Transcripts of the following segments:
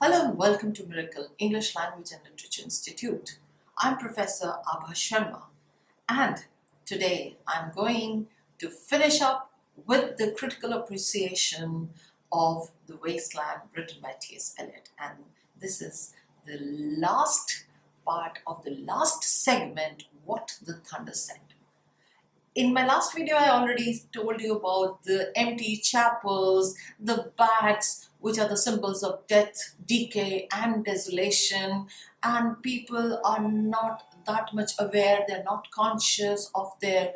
Hello and welcome to Miracle English Language and Literature Institute. I'm Professor Abha Sharma and today I'm going to finish up with the critical appreciation of The Wasteland written by TS Eliot, and this is the last part of the last segment, What the Thunder Said. In my last video, I already told you about the empty chapels, the bats, which are the symbols of death, decay, and desolation. And people are not that much aware, they're not conscious of their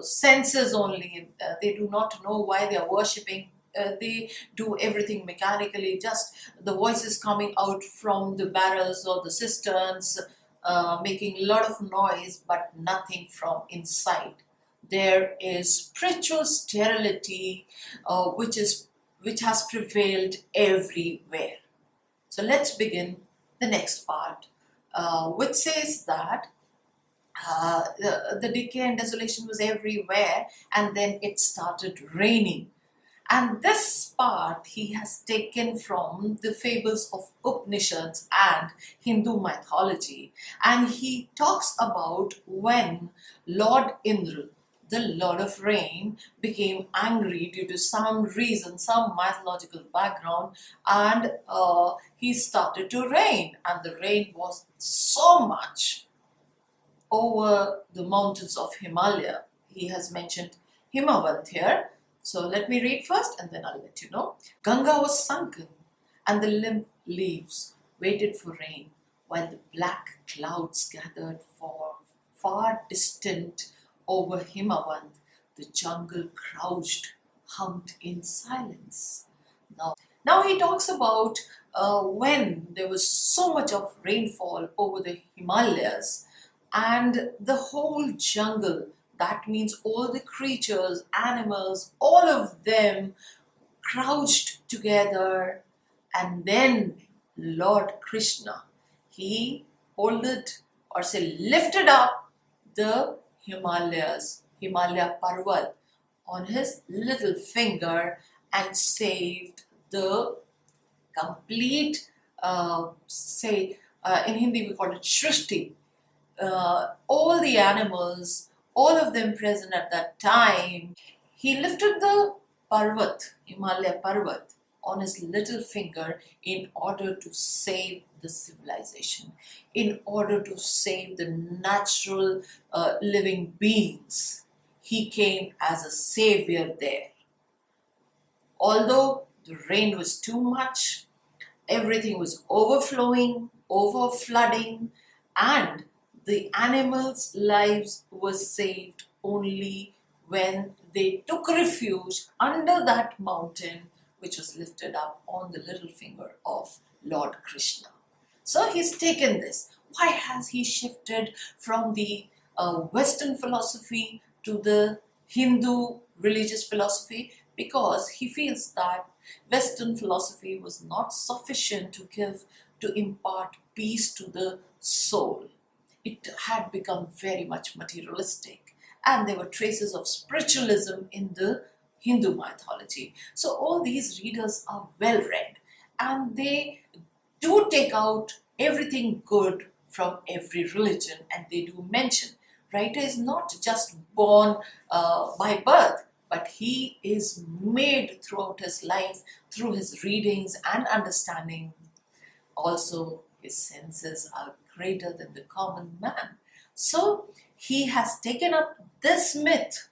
senses only. They do not know why they are worshipping. They do everything mechanically, just the voices coming out from the barrels or the cisterns, making a lot of noise, but nothing from inside. There is spiritual sterility, which has prevailed everywhere. So let's begin the next part, which says that the decay and desolation was everywhere, and then it started raining. And this part he has taken from the fables of Upanishads and Hindu mythology. And he talks about when Lord Indra, the Lord of Rain, became angry due to some reason, some mythological background, and he started to rain. And the rain was so much over the mountains of Himalaya. He has mentioned Himawant here. So let me read first and then I'll let you know. Ganga was sunken and the limp leaves waited for rain while the black clouds gathered far distant over Himawant. The jungle crouched, hummed in silence. Now he talks about when there was so much of rainfall over the Himalayas and the whole jungle, that means all the creatures, animals, all of them crouched together, and then Lord Krishna, he lifted up the Himalayas, Himalaya Parvat, on his little finger and saved the complete, in Hindi we call it Shrishti, all the animals, all of them present at that time. He lifted the Parvat, Himalaya Parvat, on his little finger in order to save the civilization, in order to save the natural living beings. He came as a savior there. Although the rain was too much, everything was overflowing, overflooding, and the animals' lives were saved only when they took refuge under that mountain which was lifted up on the little finger of Lord Krishna. So he's taken this. Why has he shifted from the Western philosophy to the Hindu religious philosophy? Because he feels that Western philosophy was not sufficient to impart peace to the soul. It had become very much materialistic, and there were traces of spiritualism in the Hindu mythology. So all these readers are well read, and they do take out everything good from every religion, and they do mention writer is not just born by birth, but he is made throughout his life through his readings and understanding. Also, his senses are greater than the common man. So he has taken up this myth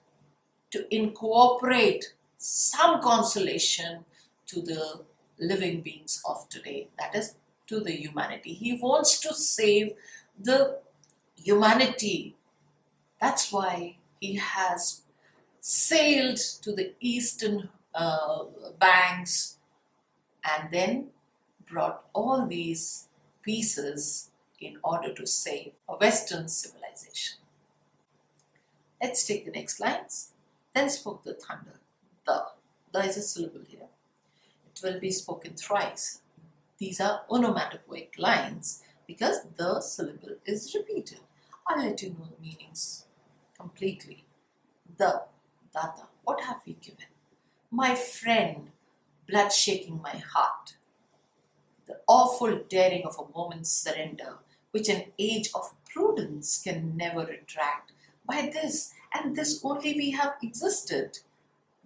to incorporate some consolation to the living beings of today, that is, to the humanity. He wants to save the humanity. That's why he has sailed to the eastern banks and then brought all these pieces in order to save a Western civilization. Let's take the next lines. Then spoke the thunder. The is a syllable here. It will be spoken thrice. These are onomatopoeic lines because the syllable is repeated. I'll let you know the meanings completely. The, Datta, what have we given? My friend, blood shaking my heart. the awful daring of a moment's surrender, which an age of prudence can never retract. By this, and this only we have existed,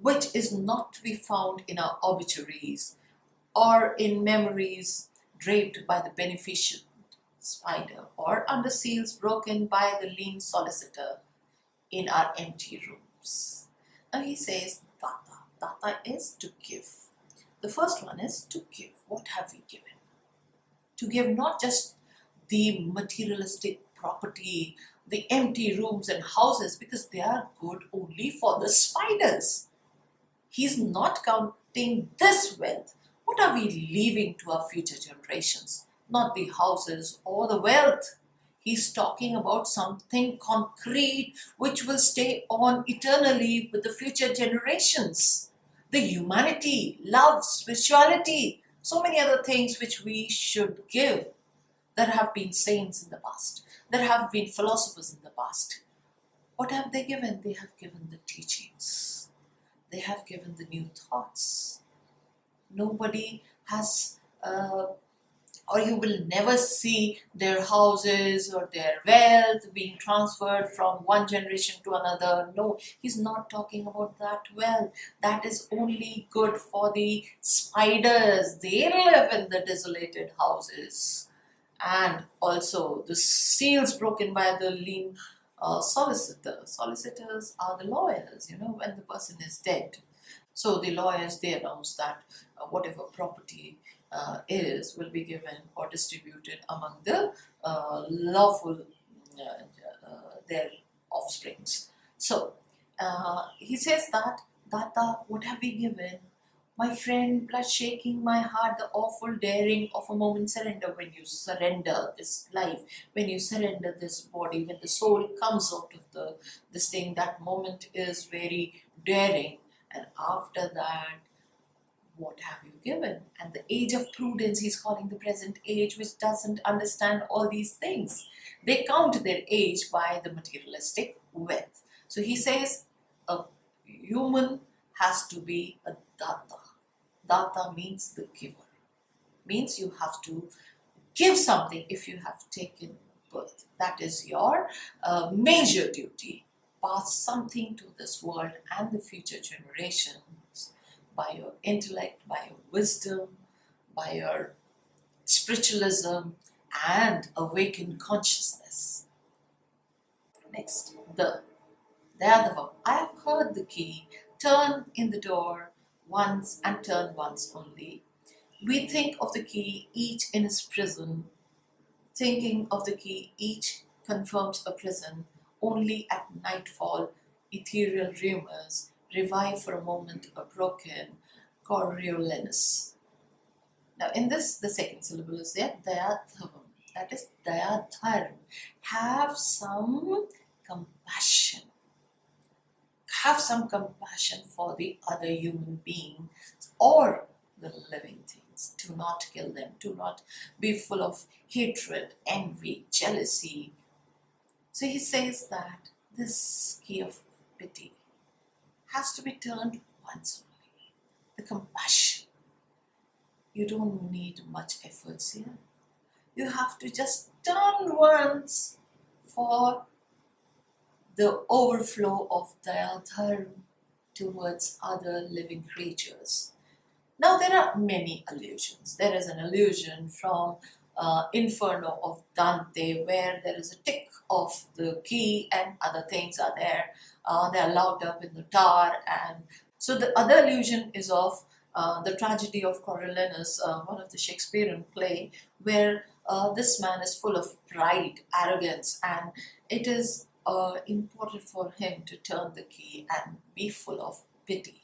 which is not to be found in our obituaries, or in memories draped by the beneficent spider, or under seals broken by the lean solicitor in our empty rooms. Now he says, Datta. Datta is to give. The first one is to give. What have we given? To give not just the materialistic property, the empty rooms and houses, because they are good only for the spiders. He's not counting this wealth. What are we leaving to our future generations? Not the houses or the wealth. He's talking about something concrete which will stay on eternally with the future generations. The humanity, love, spirituality, so many other things which we should give. There have been saints in the past. There have been philosophers in the past. What have they given? They have given the teachings. They have given the new thoughts. Nobody has, or you will never see their houses or their wealth being transferred from one generation to another. No, he's not talking about that wealth. That is only good for the spiders. They live in the desolated houses. And also the seals broken by the lean solicitor. Solicitors are the lawyers, when the person is dead. So the lawyers, they announce that whatever property will be given or distributed among the lawful, their offsprings. So he says that, Datta, what have we given? My friend, blood shaking my heart, the awful daring of a moment's surrender. When you surrender this life, when you surrender this body, when the soul comes out of this thing, that moment is very daring. And after that, what have you given? And the age of prudence, he's calling the present age, which doesn't understand all these things. They count their age by the materialistic wealth. So he says a human has to be a datta. Datta means the giver. Means you have to give something if you have taken birth. That is your major duty. Pass something to this world and the future generations by your intellect, by your wisdom, by your spiritualism and awakened consciousness. Next, the Dayadhvam. I have heard the key turn in the door once and turn once only. We think of the key each in his prison. Thinking of the key each confirms a prison. Only at nightfall, ethereal rumors revive for a moment a broken Coriolanus. Now in this, the second syllable is there, Dayadhvam. That is Dayadhvam. Have some compassion. Have some compassion for the other human beings or the living things. Do not kill them. Do not be full of hatred, envy, jealousy. So he says that this key of pity has to be turned once only. The compassion. You don't need much efforts here. You have to just turn once for the overflow of Dayadhvam towards other living creatures. Now there are many allusions. There is an allusion from Inferno of Dante where there is a tick of the key and other things are there. They are locked up in the tower. And so the other allusion is of the tragedy of Coriolanus, one of the Shakespearean play, where this man is full of pride, arrogance, and it is important for him to turn the key and be full of pity.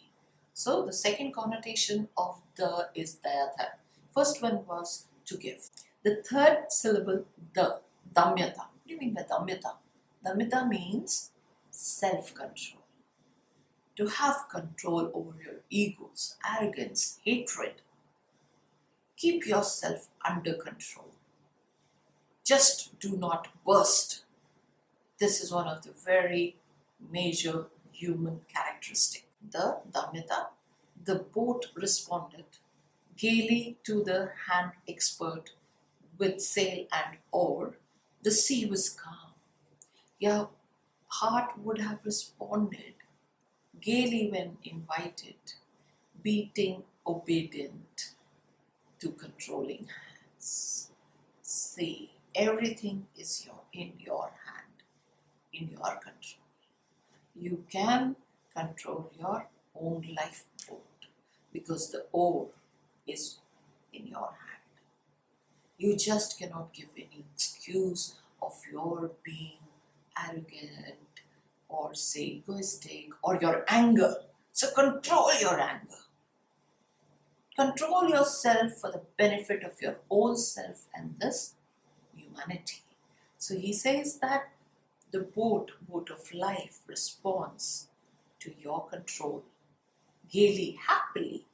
So the second connotation of the is Dayadhvam. First one was to give. The third syllable, the, Damyata. What do you mean by Damyata? Damyata means self-control. To have control over your egos, arrogance, hatred. Keep yourself under control. Just do not burst. This is one of the very major human characteristics. The Damyata, the boat responded gaily to the hand expert with sail and oar. The sea was calm. Your heart would have responded gaily when invited, beating obedient to controlling hands. See, everything is in your hand, in your control. You can control your own lifeboat because the oar is in your hand. You just cannot give any excuse of your being arrogant or say egoistic or your anger. So control your anger. Control yourself for the benefit of your own self and this humanity. So he says that the boat of life responds to your control, gaily, happily.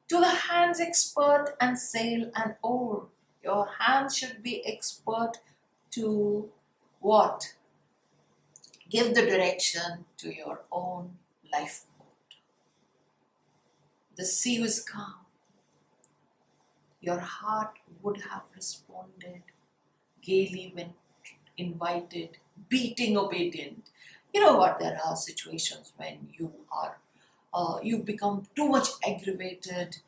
To the hands expert and sail and oar. Your hands should be expert to what? Give the direction to your own lifeboat. The sea was calm. Your heart would have responded gaily when invited, beating obedient. You know what? There are situations when you become too much aggravated.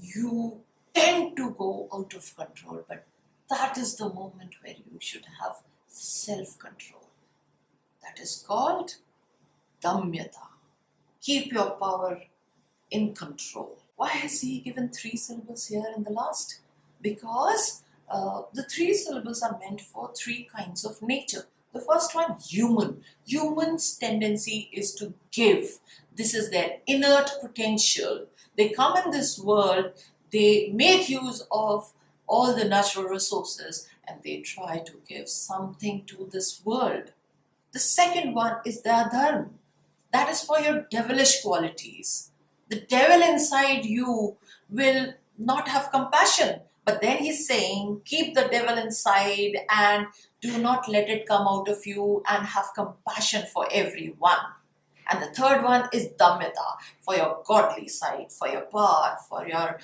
You tend to go out of control, but that is the moment where you should have self-control. That is called Damyata. Keep your power in control. Why has he given 3 syllables here in the last? Because the 3 syllables are meant for 3 kinds of nature. The first one, human. Human's tendency is to give. This is their innate potential. They come in this world, they make use of all the natural resources and they try to give something to this world. The second one is Dayadhvam. That is for your devilish qualities. The devil inside you will not have compassion. But then he's saying, keep the devil inside and do not let it come out of you and have compassion for everyone. And the third one is Damyata, for your godly side, for your power, for your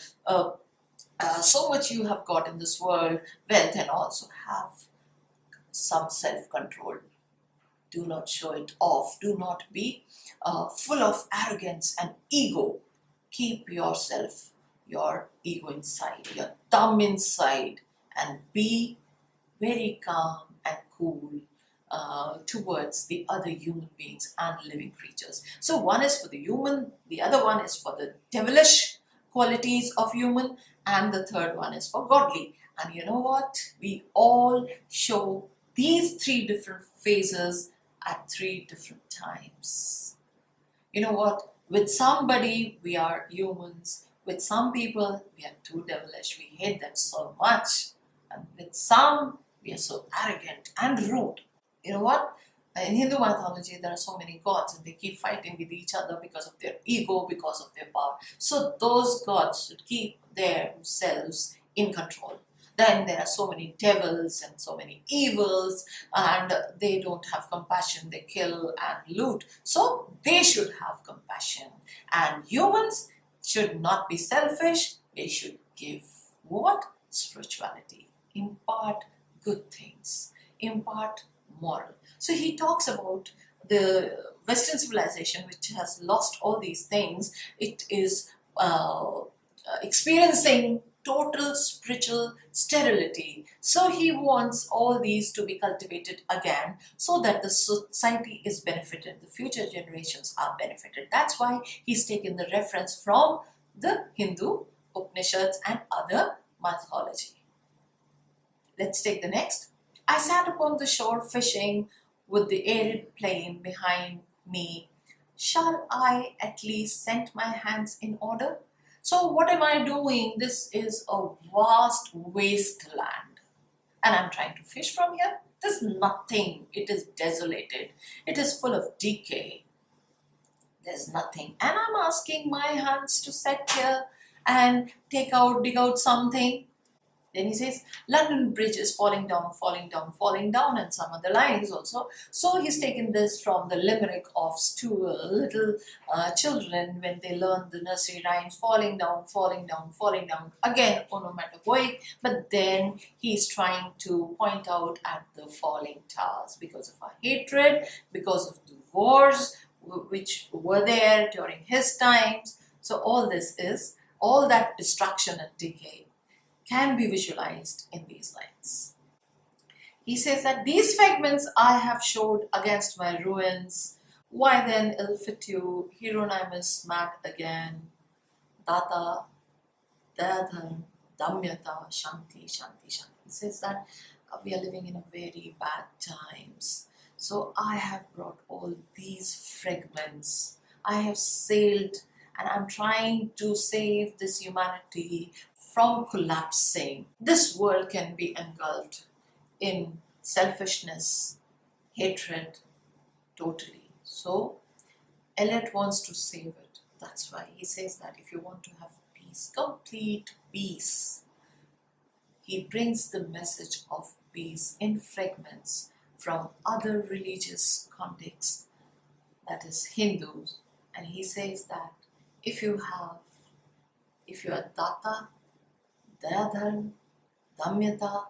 so much you have got in this world, wealth, and also have some self-control. Do not show it off. Do not be full of arrogance and ego. Keep yourself, your ego inside, your thumb inside, and be very calm and cool towards the other human beings and living creatures. So one is for the human, the other one is for the devilish qualities of human, and the third one is for godly. And you know what? We all show these 3 different phases at 3 different times. You know what? With somebody, we are humans. With some people, we are too devilish. We hate them so much. And with some, we are so arrogant and rude. You know what? In Hindu mythology, there are so many gods and they keep fighting with each other because of their ego, because of their power. So those gods should keep themselves in control. Then there are so many devils and so many evils and they don't have compassion, they kill and loot. So they should have compassion. And humans should not be selfish, they should give what? Spirituality. Impart good things, impart moral. So he talks about the Western civilization which has lost all these things. It is experiencing total spiritual sterility. So he wants all these to be cultivated again so that the society is benefited, the future generations are benefited. That's why he's taken the reference from the Hindu Upanishads and other mythology. Let's take the next. I sat upon the shore fishing with the arid plain behind me. Shall I at least set my hands in order? So what am I doing? This is a vast wasteland. And I'm trying to fish from here. There's nothing. It is desolated. It is full of decay. There's nothing. And I'm asking my hands to set here and dig out something. Then he says, London Bridge is falling down, falling down, falling down, and some other lines also. So he's taken this from the limerick of little children when they learn the nursery rhymes, falling down, falling down, falling down. Again, onomatopoeic, but then he's trying to point out at the falling towers because of our hatred, because of the wars which were there during his times. So all that destruction and decay can be visualized in these lines. He says that these fragments I have showed against my ruins. Why then ill fit you, Hieronymus mad again, Datta, Dayadhvam, Damyata, Shanti, Shanti, Shanti. He says that we are living in a very bad times. So I have brought all these fragments. I have sailed and I'm trying to save this humanity from collapsing. This world can be engulfed in selfishness, hatred, totally. So Eliot wants to save it. That's why he says that if you want to have peace, complete peace, he brings the message of peace in fragments from other religious contexts, that is Hindus. And he says that if you are Datta, Dayadhvam, Damyata,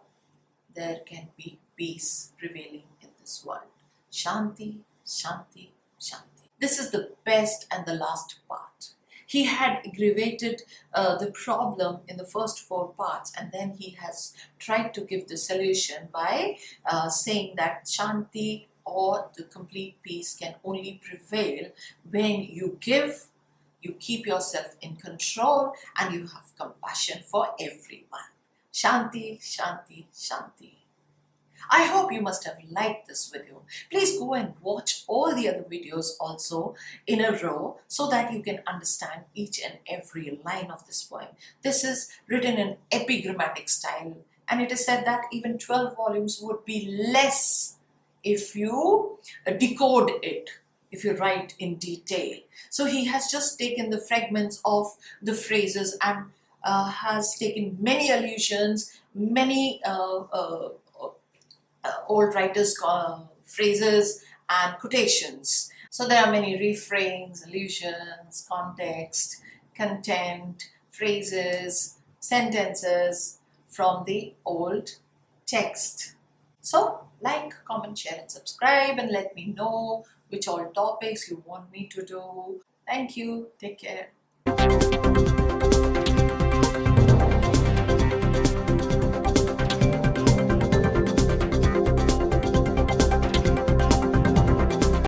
there can be peace prevailing in this world. Shanti, Shanti, Shanti. This is the best and the last part. He had aggravated the problem in the first 4 parts, and then he has tried to give the solution by saying that Shanti or the complete peace can only prevail when you give, you keep yourself in control, and you have compassion for everyone. Shanti, Shanti, Shanti. I hope you must have liked this video. Please go and watch all the other videos also in a row so that you can understand each and every line of this poem. This is written in epigrammatic style, and it is said that even 12 volumes would be less if you decode it, if you write in detail. So he has just taken the fragments of the phrases and has taken many allusions, many old writers' phrases and quotations. So there are many refrains, allusions, context, content, phrases, sentences from the old text. So like, comment, share and subscribe, and let me know which all topics you want me to do. Thank you. Take care.